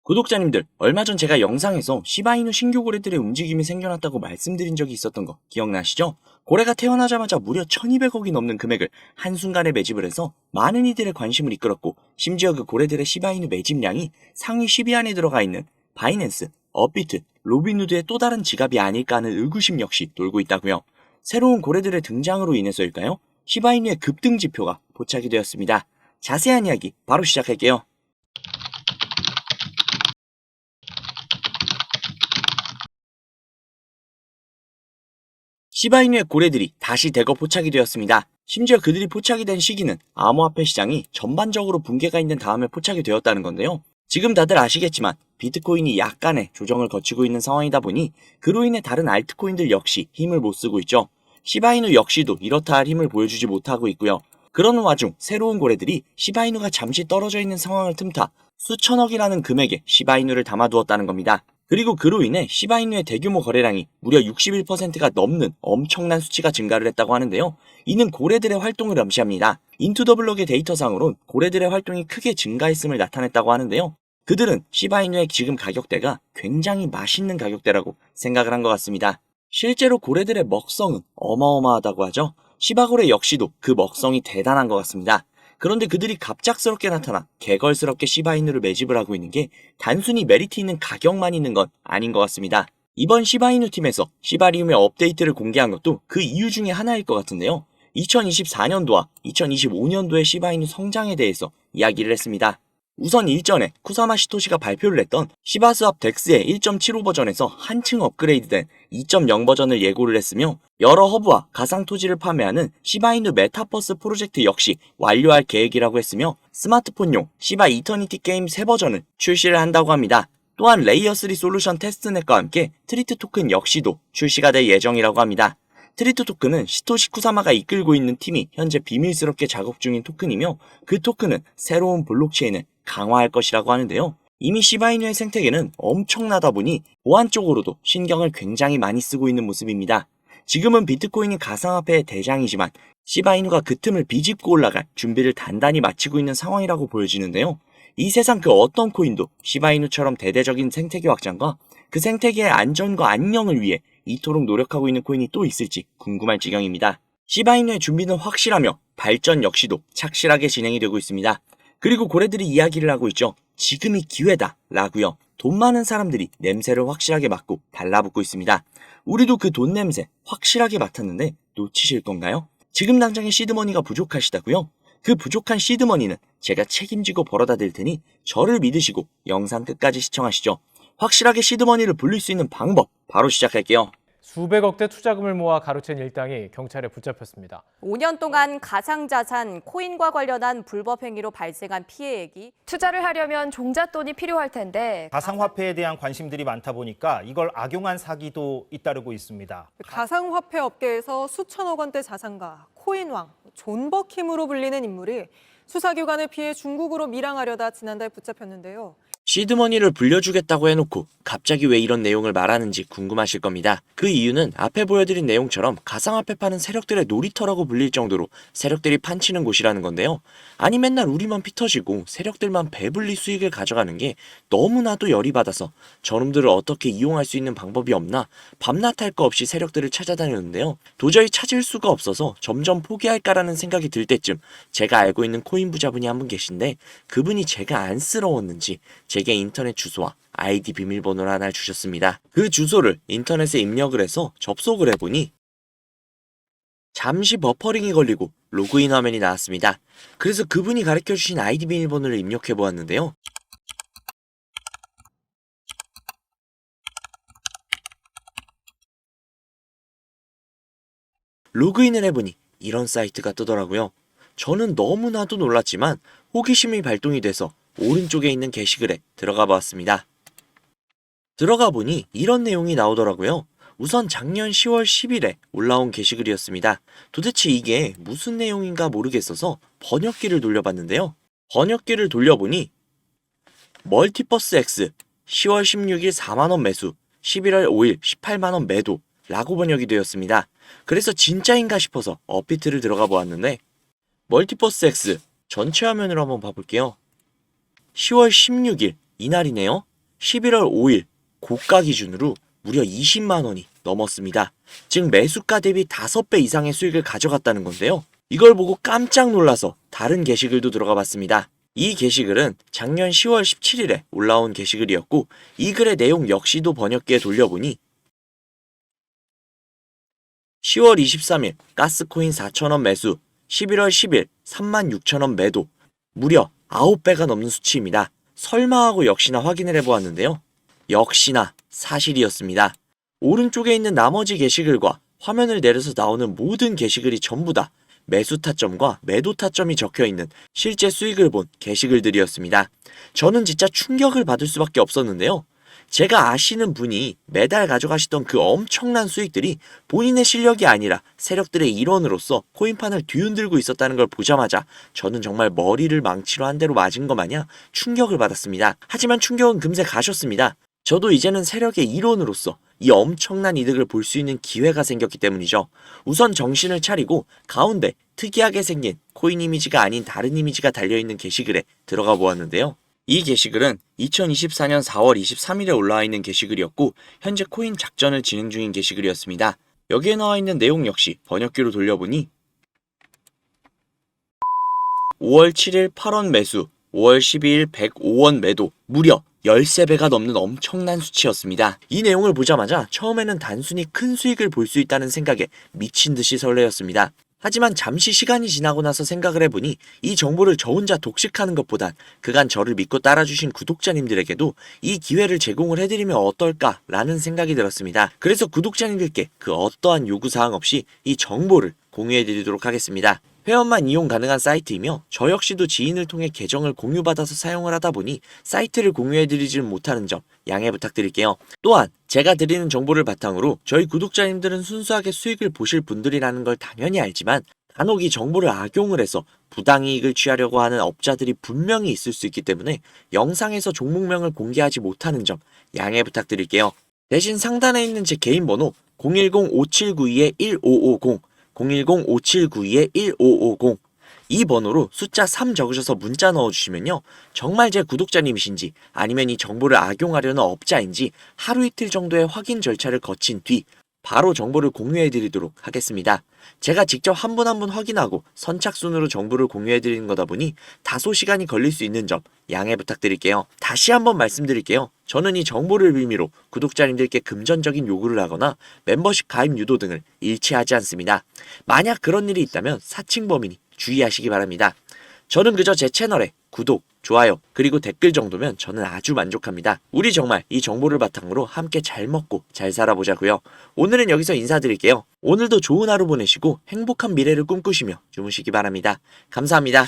구독자님들, 얼마 전 제가 영상에서 시바이누 신규 고래들의 움직임이 생겨났다고 말씀드린 적이 있었던 거 기억나시죠? 고래가 태어나자마자 무려 1200억이 넘는 금액을 한순간에 매집을 해서 많은 이들의 관심을 이끌었고, 심지어 그 고래들의 시바이누 매집량이 상위 10위 안에 들어가 있는 바이낸스, 업비트, 로빈후드의 또 다른 지갑이 아닐까 하는 의구심 역시 돌고 있다고요. 새로운 고래들의 등장으로 인해서일까요? 시바이누의 급등 지표가 포착이 되었습니다. 자세한 이야기 바로 시작할게요. 시바이누의 고래들이 다시 대거 포착이 되었습니다. 심지어 그들이 포착이 된 시기는 암호화폐 시장이 전반적으로 붕괴가 있는 다음에 포착이 되었다는 건데요. 지금 다들 아시겠지만 비트코인이 약간의 조정을 거치고 있는 상황이다 보니 그로 인해 다른 알트코인들 역시 힘을 못 쓰고 있죠. 시바이누 역시도 이렇다 할 힘을 보여주지 못하고 있고요. 그러는 와중 새로운 고래들이 시바이누가 잠시 떨어져 있는 상황을 틈타 수천억이라는 금액의 시바이누를 담아두었다는 겁니다. 그리고 그로 인해 시바이누의 대규모 거래량이 무려 61%가 넘는 엄청난 수치가 증가를 했다고 하는데요. 이는 고래들의 활동을 암시합니다. 인투더블럭의 데이터상으론 고래들의 활동이 크게 증가했음을 나타냈다고 하는데요. 그들은 시바이누의 지금 가격대가 굉장히 맛있는 가격대라고 생각을 한 것 같습니다. 실제로 고래들의 먹성은 어마어마하다고 하죠. 시바고래 역시도 그 먹성이 대단한 것 같습니다. 그런데 그들이 갑작스럽게 나타나 개걸스럽게 시바이누를 매집을 하고 있는 게 단순히 메리트 있는 가격만 있는 건 아닌 것 같습니다. 이번 시바이누 팀에서 시바리움의 업데이트를 공개한 것도 그 이유 중에 하나일 것 같은데요. 2024년도와 2025년도의 시바이누 성장에 대해서 이야기를 했습니다. 우선 일전에 쿠사마 시토시가 발표를 했던 시바스왑 덱스의 1.75 버전에서 한층 업그레이드된 2.0 버전을 예고를 했으며, 여러 허브와 가상 토지를 판매하는 시바이누 메타버스 프로젝트 역시 완료할 계획이라고 했으며, 스마트폰용 시바 이터니티 게임 새 버전을 출시를 한다고 합니다. 또한 레이어3 솔루션 테스트넷과 함께 트리트 토큰 역시도 출시가 될 예정이라고 합니다. 트리트 토큰은 시토시 쿠사마가 이끌고 있는 팀이 현재 비밀스럽게 작업 중인 토큰이며, 그 토큰은 새로운 블록체인을 강화할 것이라고 하는데요. 이미 시바이누의 생태계는 엄청나다 보니 보안 쪽으로도 신경을 굉장히 많이 쓰고 있는 모습입니다. 지금은 비트코인이 가상화폐의 대장이지만 시바이누가 그 틈을 비집고 올라갈 준비를 단단히 마치고 있는 상황이라고 보여지는데요. 이 세상 그 어떤 코인도 시바이누처럼 대대적인 생태계 확장과 그 생태계의 안전과 안녕을 위해 이토록 노력하고 있는 코인이 또 있을지 궁금할 지경입니다. 시바이누의 준비는 확실하며 발전 역시도 착실하게 진행이 되고 있습니다. 그리고 고래들이 이야기를 하고 있죠. 지금이 기회다 라고요. 돈 많은 사람들이 냄새를 확실하게 맡고 달라붙고 있습니다. 우리도 그 돈 냄새 확실하게 맡았는데 놓치실 건가요? 지금 당장의 시드머니가 부족하시다고요? 그 부족한 시드머니는 제가 책임지고 벌어다 드릴 테니 저를 믿으시고 영상 끝까지 시청하시죠. 확실하게 시드머니를 불릴 수 있는 방법 바로 시작할게요. 수백억대 투자금을 모아 가로챈 일당이 경찰에 붙잡혔습니다. 5년 동안 가상자산, 코인과 관련한 불법 행위로 발생한 피해액이 투자를 하려면 종잣돈이 필요할 텐데 가상화폐에 대한 관심들이 많다 보니까 이걸 악용한 사기도 잇따르고 있습니다. 가상화폐 업계에서 수천억 원대 자산가, 코인왕, 존 버킴으로 불리는 인물이 수사기관을 피해 중국으로 밀항하려다 지난달 붙잡혔는데요. 시드머니를 불려주겠다고 해놓고 갑자기 왜 이런 내용을 말하는지 궁금하실 겁니다. 그 이유는 앞에 보여드린 내용처럼 가상화폐 파는 세력들의 놀이터라고 불릴 정도로 세력들이 판치는 곳이라는 건데요. 아니 맨날 우리만 피 터지고 세력들만 배불리 수익을 가져가는 게 너무나도 열이 받아서 저놈들을 어떻게 이용할 수 있는 방법이 없나 밤낮 할 거 없이 세력들을 찾아다녔는데요. 도저히 찾을 수가 없어서 점점 포기할까라는 생각이 들 때쯤 제가 알고 있는 코인 부자분이 한 분 계신데, 그분이 제가 안쓰러웠는지 제게 인터넷 주소와 아이디 비밀번호를 하나 주셨습니다. 그 주소를 인터넷에 입력을 해서 접속을 해보니 잠시 버퍼링이 걸리고 로그인 화면이 나왔습니다. 그래서 그분이 가르쳐주신 아이디 비밀번호를 입력해보았는데요. 로그인을 해보니 이런 사이트가 뜨더라고요. 저는 너무나도 놀랐지만 호기심이 발동이 돼서 오른쪽에 있는 게시글에 들어가 보았습니다. 들어가 보니 이런 내용이 나오더라고요. 우선 작년 10월 10일에 올라온 게시글이었습니다. 도대체 이게 무슨 내용인가 모르겠어서 번역기를 돌려봤는데요. 번역기를 돌려보니 멀티버스 X 10월 16일 4만원 매수, 11월 5일 18만원 매도 라고 번역이 되었습니다. 그래서 진짜인가 싶어서 업비트를 들어가 보았는데, 멀티버스 X 전체 화면으로 한번 봐볼게요. 10월 16일 이날이네요. 11월 5일 고가 기준으로 무려 20만 원이 넘었습니다. 즉 매수가 대비 5배 이상의 수익을 가져갔다는 건데요. 이걸 보고 깜짝 놀라서 다른 게시글도 들어가 봤습니다. 이 게시글은 작년 10월 17일에 올라온 게시글이었고 이 글의 내용 역시도 번역기에 돌려보니 10월 23일 가스코인 4,000원 매수, 11월 10일 36,000원 매도, 무려 9배가 넘는 수치입니다. 설마 하고 역시나 확인을 해보았는데요. 역시나 사실이었습니다. 오른쪽에 있는 나머지 게시글과 화면을 내려서 나오는 모든 게시글이 전부 다 매수 타점과 매도 타점이 적혀있는 실제 수익을 본 게시글들이었습니다. 저는 진짜 충격을 받을 수밖에 없었는데요. 제가 아시는 분이 매달 가져가시던 그 엄청난 수익들이 본인의 실력이 아니라 세력들의 일원으로서 코인판을 뒤흔들고 있었다는 걸 보자마자 저는 정말 머리를 망치로 한 대로 맞은 것 마냥 충격을 받았습니다. 하지만 충격은 금세 가셨습니다. 저도 이제는 세력의 일원으로서 이 엄청난 이득을 볼 수 있는 기회가 생겼기 때문이죠. 우선 정신을 차리고 가운데 특이하게 생긴 코인 이미지가 아닌 다른 이미지가 달려있는 게시글에 들어가 보았는데요. 이 게시글은 2024년 4월 23일에 올라와 있는 게시글이었고 현재 코인 작전을 진행 중인 게시글이었습니다. 여기에 나와 있는 내용 역시 번역기로 돌려보니 5월 7일 8원 매수, 5월 12일 105원 매도, 무려 13배가 넘는 엄청난 수치였습니다. 이 내용을 보자마자 처음에는 단순히 큰 수익을 볼 수 있다는 생각에 미친 듯이 설레었습니다. 하지만 잠시 시간이 지나고 나서 생각을 해보니 이 정보를 저 혼자 독식하는 것보단 그간 저를 믿고 따라주신 구독자님들에게도 이 기회를 제공을 해드리면 어떨까라는 생각이 들었습니다. 그래서 구독자님들께 그 어떠한 요구사항 없이 이 정보를 공유해드리도록 하겠습니다. 회원만 이용 가능한 사이트이며 저 역시도 지인을 통해 계정을 공유받아서 사용을 하다 보니 사이트를 공유해드리지는 못하는 점 양해 부탁드릴게요. 또한 제가 드리는 정보를 바탕으로 저희 구독자님들은 순수하게 수익을 보실 분들이라는 걸 당연히 알지만 간혹 이 정보를 악용을 해서 부당이익을 취하려고 하는 업자들이 분명히 있을 수 있기 때문에 영상에서 종목명을 공개하지 못하는 점 양해 부탁드릴게요. 대신 상단에 있는 제 개인 번호 010-5792-1550 010-5792-1550 이 번호로 숫자 3 적으셔서 문자 넣어주시면요. 정말 제 구독자님이신지 아니면 이 정보를 악용하려는 업자인지 하루 이틀 정도의 확인 절차를 거친 뒤 바로 정보를 공유해드리도록 하겠습니다. 제가 직접 한 분 한 분 확인하고 선착순으로 정보를 공유해드리는 거다 보니 다소 시간이 걸릴 수 있는 점 양해 부탁드릴게요. 다시 한번 말씀드릴게요. 저는 이 정보를 의미로 구독자님들께 금전적인 요구를 하거나 멤버십 가입 유도 등을 일치하지 않습니다. 만약 그런 일이 있다면 사칭 범인이 주의하시기 바랍니다. 저는 그저 제 채널에 구독, 좋아요, 그리고 댓글 정도면 저는 아주 만족합니다. 우리 정말 이 정보를 바탕으로 함께 잘 먹고 잘 살아보자고요. 오늘은 여기서 인사드릴게요. 오늘도 좋은 하루 보내시고 행복한 미래를 꿈꾸시며 주무시기 바랍니다. 감사합니다.